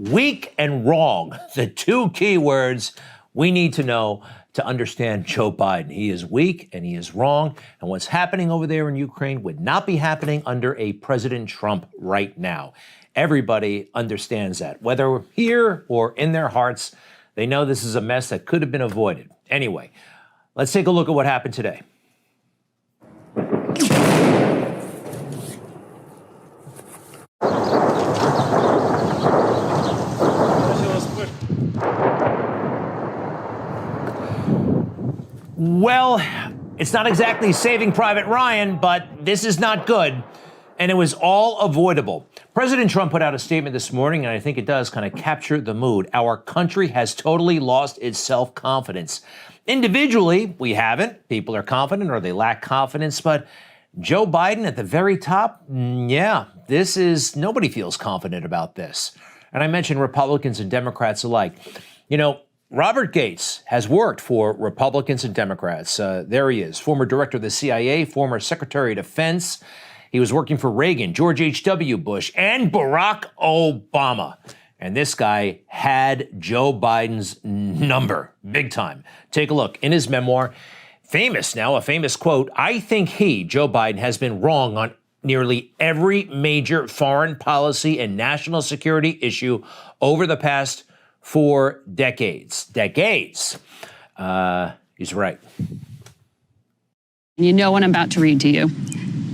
Weak and wrong, the two key words we need to know to understand Joe Biden. He is weak and he is wrong. And what's happening over there in Ukraine would not be happening under a President Trump right now. Everybody understands that. Whether here or in their hearts, they know this is a mess that could have been avoided. Anyway, let's take a look at what happened today. Well, it's not exactly Saving Private Ryan, but this is not good. And it was all avoidable. President Trump put out a statement this morning, and I think it does kind of capture the mood. Our country has totally lost its self-confidence. Individually, we haven't. People are confident or they lack confidence. But Joe Biden at the very top, nobody feels confident about this. And I mentioned Republicans and Democrats alike. You know, Robert Gates has worked for Republicans and Democrats. There he is, former director of the CIA, former Secretary of Defense. He was working for Reagan, George H.W. Bush, and Barack Obama. And this guy had Joe Biden's number, big time. Take a look. In his memoir, a famous quote, "I think he, Joe Biden, has been wrong on nearly every major foreign policy and national security issue over the past 4 decades. He's right. You know what I'm about to read to you.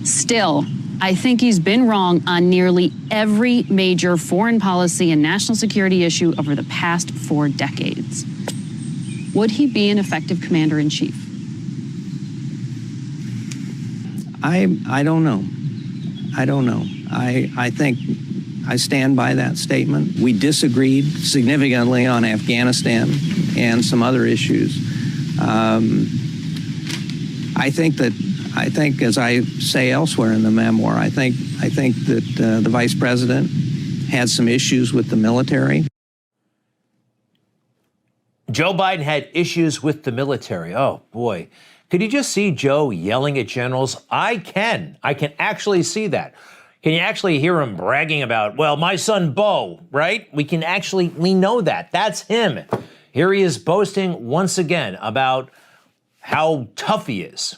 Still, I think he's been wrong on nearly every major foreign policy and national security issue over the past 4 decades. Would he be an effective commander-in-chief? I don't know. I think I stand by that statement. We disagreed significantly on Afghanistan and some other issues. I think, as I say elsewhere in the memoir, I think that the vice president had some issues with the military. Joe Biden had issues with the military. Oh, boy. Could you just see Joe yelling at generals? I can actually see that. Can you actually hear him bragging about, well, my son Bo, right? We know that. That's him. Here he is boasting once again about how tough he is.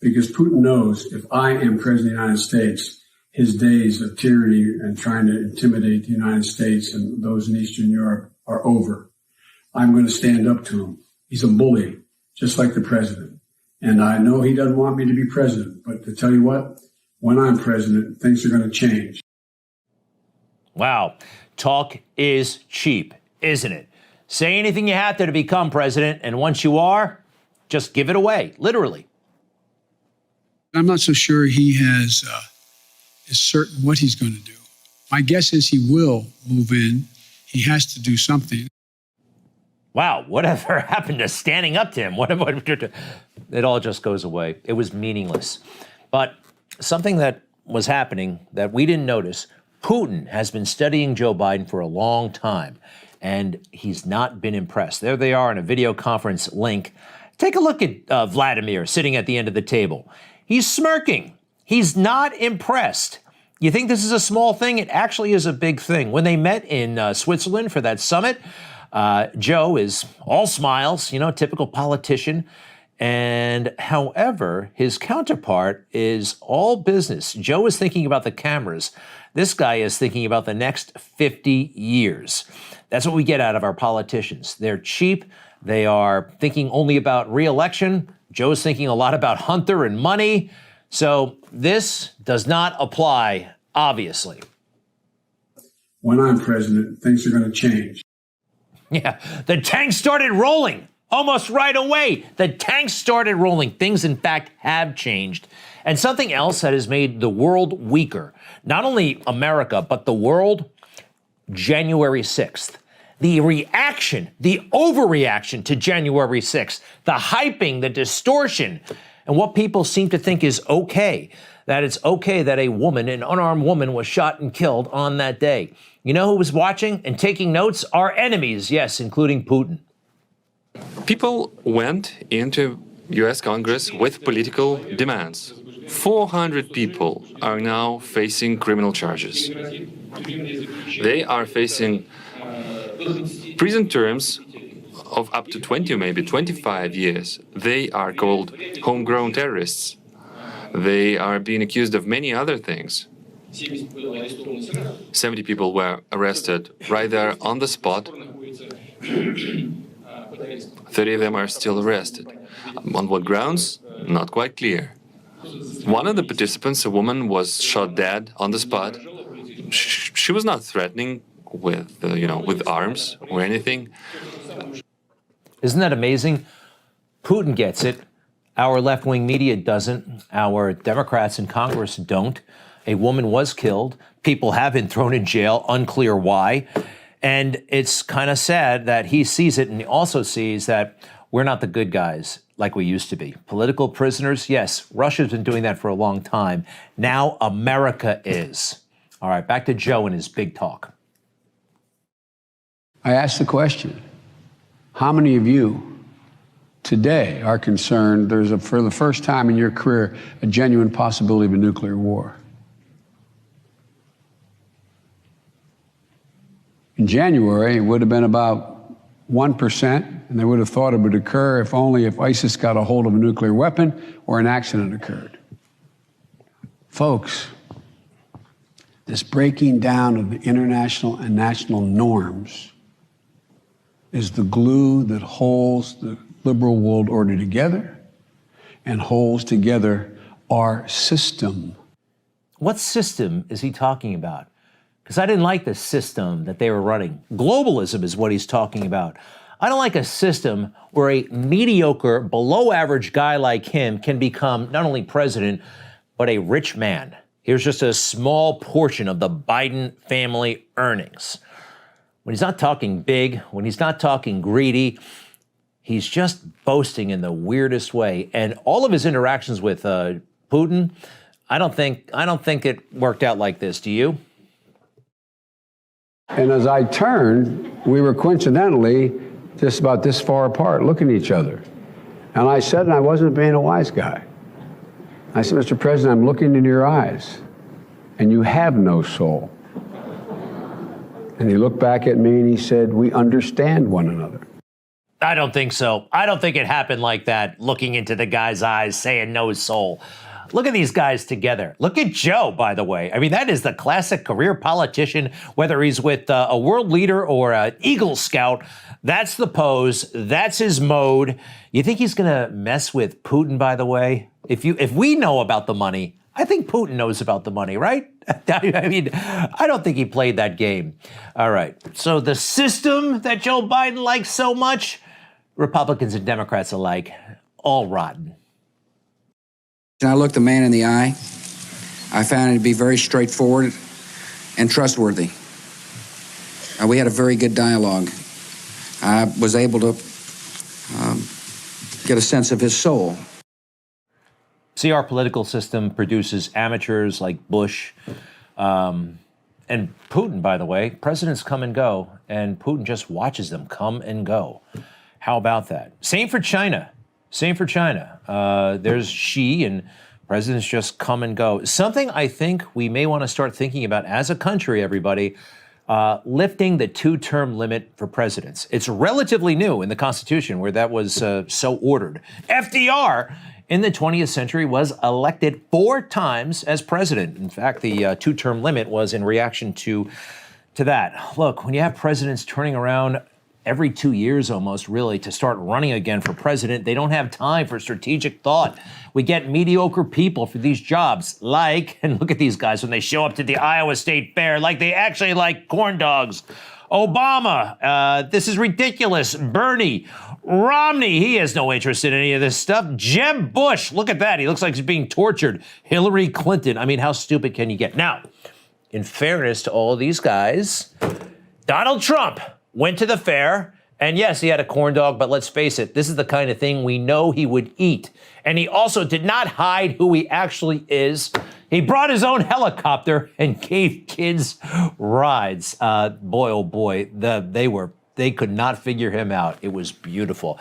Because Putin knows if I am president of the United States, his days of tyranny and trying to intimidate the United States and those in Eastern Europe are over. I'm going to stand up to him. He's a bully, just like the president. And I know he doesn't want me to be president, but to tell you what, when I'm president, things are going to change. Wow. Talk is cheap, isn't it? Say anything you have to become president, and once you are, just give it away, literally. I'm not so sure he is certain what he's going to do. My guess is he will move in. He has to do something. Wow, whatever happened to standing up to him? It all just goes away. It was meaningless. But something that was happening that we didn't notice, Putin has been studying Joe Biden for a long time, and he's not been impressed. There they are in a video conference link. Take a look at Vladimir sitting at the end of the table. He's smirking. He's not impressed. You think this is a small thing? It actually is a big thing. When they met in Switzerland for that summit, Joe is all smiles, typical politician. And however, his counterpart is all business. Joe is thinking about the cameras. This guy is thinking about the next 50 years. That's what we get out of our politicians. They're cheap. They are thinking only about re-election. Joe's thinking a lot about Hunter and money. So this does not apply, obviously. When I'm president, things are going to change. Yeah, the tank started rolling almost right away. The tank started rolling. Things, in fact, have changed. And something else that has made the world weaker, not only America, but the world, January 6th. The reaction, the overreaction to January 6th, the hyping, the distortion, and what people seem to think is okay, that it's okay that a woman, an unarmed woman, was shot and killed on that day. You know who was watching and taking notes? Our enemies, yes, including Putin. People went into U.S. Congress with political demands 400 people are now facing criminal charges. They are facing prison terms of up to 20 or maybe 25 years. They are called homegrown terrorists. They are being accused of many other things. 70 people were arrested right there on the spot. 30 of them are still arrested. On what grounds? Not quite clear. One of the participants, a woman, was shot dead on the spot. She was not threatening with, with arms or anything. Isn't that amazing? Putin gets it. Our left-wing media doesn't. Our Democrats in Congress don't. A woman was killed. People have been thrown in jail, unclear why. And it's kind of sad that he sees it, and he also sees that we're not the good guys like we used to be. Political prisoners, yes, Russia's been doing that for a long time. Now America is. All right, back to Joe and his big talk. I asked the question, how many of you today are concerned there's, for the first time in your career, a genuine possibility of a nuclear war? In January, it would have been about 1%, and they would have thought it would occur if only if ISIS got a hold of a nuclear weapon or an accident occurred. Folks, this breaking down of the international and national norms is the glue that holds the liberal world order together and holds together our system. What system is he talking about? Because I didn't like the system that they were running. Globalism is what he's talking about. I don't like a system where a mediocre, below-average guy like him can become not only president, but a rich man. Here's just a small portion of the Biden family earnings. When he's not talking big, when he's not talking greedy, he's just boasting in the weirdest way. And all of his interactions with Putin, I don't think it worked out like this. Do you? And as I turned, we were coincidentally just about this far apart, looking at each other. And I said, and I wasn't being a wise guy, I said, Mr. President, I'm looking into your eyes, and you have no soul. And he looked back at me and he said, we understand one another. I don't think so. I don't think it happened like that, looking into the guy's eyes, saying no soul. Look at these guys together. Look at Joe, by the way. I mean, that is the classic career politician, whether he's with a world leader or an Eagle Scout. That's the pose. That's his mode. You think he's going to mess with Putin, by the way? If we know about the money, I think Putin knows about the money, right? I mean, I don't think he played that game. All right. So the system that Joe Biden likes so much, Republicans and Democrats alike, all rotten. And I looked the man in the eye. I found it to be very straightforward and trustworthy. We had a very good dialogue. I was able to get a sense of his soul. See, our political system produces amateurs like Bush and Putin, by the way. Presidents come and go, and Putin just watches them come and go. How about that? Same for China. Same for China. There's Xi, and presidents just come and go. Something I think we may want to start thinking about as a country, everybody, lifting the two-term limit for presidents. It's relatively new in the Constitution where that was so ordered. FDR in the 20th century was elected 4 times as president. In fact, the two-term limit was in reaction to that. Look, when you have presidents turning around every 2 years almost, really, to start running again for president, they don't have time for strategic thought. We get mediocre people for these jobs, like, and look at these guys when they show up to the Iowa State Fair, like they actually like corn dogs. Obama, this is ridiculous. Bernie, Romney, he has no interest in any of this stuff. Jeb Bush, look at that. He looks like he's being tortured. Hillary Clinton, I mean, how stupid can you get? Now, in fairness to all of these guys, Donald Trump went to the fair, and yes, he had a corn dog, but let's face it, this is the kind of thing we know he would eat. And he also did not hide who he actually is. He brought his own helicopter and gave kids rides. Boy, oh boy, they could not figure him out. It was beautiful.